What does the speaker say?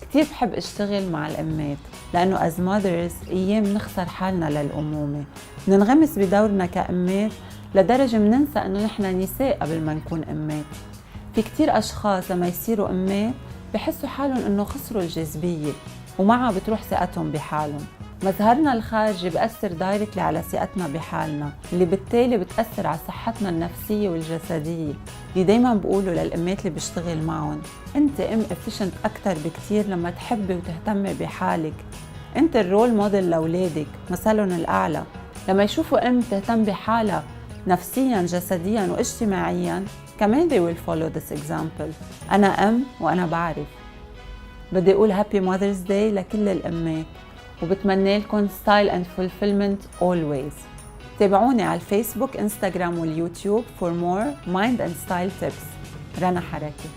كتير بحب اشتغل مع الأمات لأنه as mothers أيام نخسر حالنا للأمومة، ننغمس بدورنا كأمات لدرجة مننسى أنه نحن نساء قبل ما نكون أمات. في كتير أشخاص لما يصيروا أمات بحسوا حالهم أنه خسروا الجاذبية ومعها بتروح ثقتهم بحالهم. مظهرنا الخارجي بأثر دايركتلي على ثقتنا بحالنا، اللي بالتالي بتأثر على صحتنا النفسية والجسدية. اللي دايما بقوله للأمات اللي بشتغل معهم، انت ام افيشنت أكتر بكتير لما تحبي وتهتمي بحالك. انت الرول موديل لأولادك، مثلهم الأعلى. لما يشوفوا ام تهتم بحالها نفسيا جسديا واجتماعيا كمان they will follow this example. أنا أم وأنا بعرف. بدي أقول Happy Mother's Day لكل الأمات، وبتمنى لكم ستايل اند فولفيلمنت always. تابعوني على الفيسبوك، انستغرام واليوتيوب for more mind and style tips. رنا حركي.